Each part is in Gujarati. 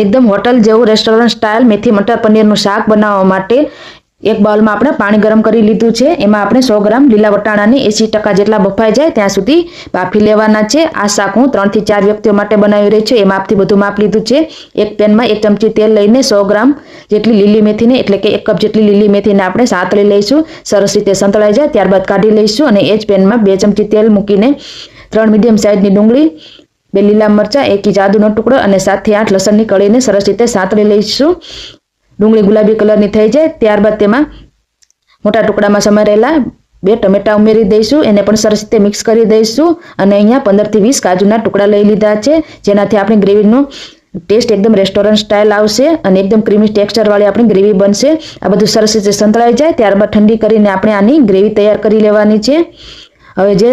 एकदम होटल जेवुं रेस्टोरंट स्टाइल मेथी मटर पनीरનું શાક બનાવવા માટે एक बाउलમાં આપણે પાણી ગરમ કરી લીધું છે। એમાં આપણે 100 ગ્રામ લીલા વટાણાને 80% જેટલા બફાઈ જાય ત્યાં સુધી બાફી લેવાના છે। આ શાક હું 3 થી 4 વ્યક્તિઓ માટે બનાવી રહી છું। એ માપથી બધું માપ લીધું છે। એક પેનમાં 1 ચમચી તેલ લઈને 100 ગ્રામ જેટલી લીલી મેથીને એટલે કે 1 કપ જેટલી લીલી મેથીને આપણે સાતળી લઈશું। સરસ રીતે સંતળાઈ જાય ત્યારબાદ કાઢી લઈશું અને એ જ પેનમાં 2 ચમચી તેલ મૂકીને 3 મીડિયમ સાઈઝની ડુંગળી, 2 લીલા મરચાં, 1 ઇંચ આદુનો ટુકડો અને 7 થી 8 લસણની કળીને સરસ રીતે સાતળી લઈશું। ડુંગળી ગુલાબી કલરની થઈ જાય ત્યારબાદ તેમાં મોટા ટુકડામાં સમારેલા 2 ટમેટા ઉમેરી દઈશું। એને પણ સરસ રીતે મિક્સ કરી દઈશું અને અહીંયા 15 થી 20 કાજુના ટુકડા લઈ લીધા છે જેનાથી આપણી ગ્રેવીનો ટેસ્ટ एकदम रेस्टोरंट स्टाइल આવશે અને एकदम ક્રીમી ટેક્સચર વાળી આપણી ગ્રેવી બનશે। આ બધું સરસ રીતે સંતળાઈ જાય ત્યારબાદ ઠંડી કરીને આપણે આની ગ્રેવી તૈયાર કરી લેવાની છે। હવે જે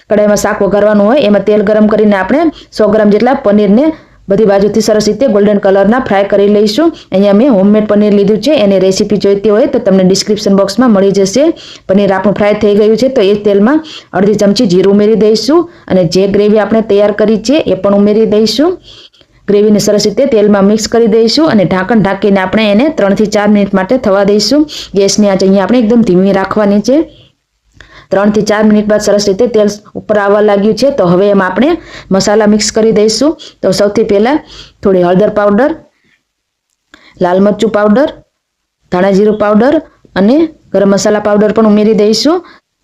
કડાઈમાં શાક વઘારવાનું હોય એમાં તેલ ગરમ કરીને આપણે 100 ગ્રામ જેટલા પનીરને બધી બાજુથી સરસ રીતે ગોલ્ડન કલરના ફ્રાય કરી લઈશું। અહીંયા મેં હોમમેડ પનીર લીધું છે। એની રેસીપી જોઈતી હોય તો તમને ડિસ્ક્રિપ્શન બોક્સમાં મળી જશે। પનીર આપણું ફ્રાય થઈ ગયું છે તો એ તેલમાં અડધી ચમચી જીરું ઉમેરી દઈશું અને જે ગ્રેવી આપણે તૈયાર કરી છે એ પણ ઉમેરી દઈશું। ગ્રેવીને સરસ રીતે તેલમાં મિક્સ કરી દઈશું અને ઢાંકણ ઢાંકીને આપણે એને 3 થી 4 મિનિટ માટે થવા દઈશું। ગેસની આંચ અહીંયા આપણે એકદમ ધીમી રાખવાની છે। 3 થી 4 મિનિટ બાદ સરસ રીતે તેલ ઉપર આવવા લાગ્યું છે તો હવે એમાં આપણે મસાલા મિક્સ કરી દઈશું। તો સૌથી પહેલા થોડી હળદર પાવડર, લાલ મરચું પાવડર, ધાણા જીરું પાવડર અને ગરમ મસાલા પાવડર પણ ઉમેરી દઈશું।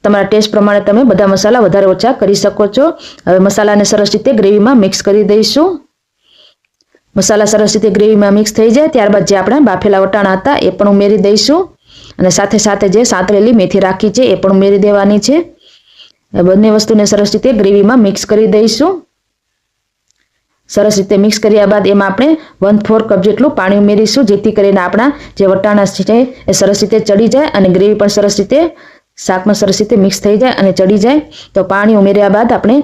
તમારા ટેસ્ટ પ્રમાણે તમે બધા મસાલા વધારે ઓછા કરી શકો છો। હવે મસાલાને સરસ રીતે ગ્રેવીમાં મિક્સ કરી દઈશું। મસાલા સરસ રીતે ગ્રેવીમાં મિક્સ થઈ જાય ત્યારબાદ જે આપણા બાફેલા વટાણા હતા એ પણ ઉમેરી દઈશું અને સાથે સાથે જે સાતળેલી મેથી રાખી છે એ પણ ઉમેરી દેવાની છે। બંને વસ્તુને સરસ રીતે ગ્રેવીમાં મિક્સ કરી દઈશું। સરસ રીતે મિક્સ કર્યા બાદ એમાં આપણે 1/4 કપ જેટલું પાણી ઉમેરીશું જેથી કરીને આપણા જે વટાણા છે એ સરસ રીતે ચડી જાય અને ગ્રેવી પણ સરસ રીતે શાકમાં સરસ રીતે મિક્સ થઈ જાય અને ચડી જાય। તો પાણી ઉમેર્યા બાદ આપણે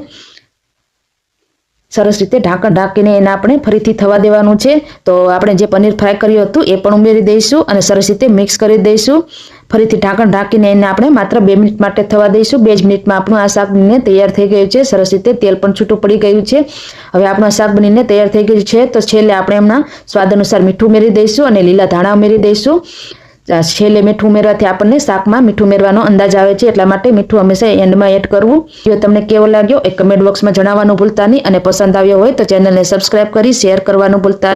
સરસ રીતે ઢાંકણ ઢાંકીને એને આપણે ફરીથી થવા દેવાનું છે। તો આપણે જે પનીર ફ્રાય કર્યું હતું એ પણ ઉમેરી દઈશું અને સરસ રીતે મિક્સ કરી દઈશું। ફરીથી ઢાંકણ ઢાંકીને એને આપણે માત્ર 2 મિનિટ માટે થવા દઈશું। 2 જ મિનિટમાં આપણું આ શાક બનીને તૈયાર થઈ ગયું છે। સરસ રીતે તેલ પણ છૂટું પડી ગયું છે। હવે આપણું શાક બનીને તૈયાર થઈ ગયું છે તો છેલ્લે આપણે એમના સ્વાદ અનુસાર મીઠું ઉમેરી દઈશું અને લીલા ધાણા ઉમેરી દઈશું। છેલ્લે મીઠું ઉમેરવાથી આપણને શાકમાં મીઠું ઉમેરવાનો અંદાજ આવે છે એટલા માટે મીઠું હંમેશા એન્ડમાં એડ કરવું। જો તમને કેવો લાગ્યો એ કમેન્ટ બોક્સમાં જણાવવાનું ભૂલતા નહીં અને પસંદ આવ્યો હોય તો ચેનલને સબસ્ક્રાઇબ કરી શેર કરવાનું ભૂલતા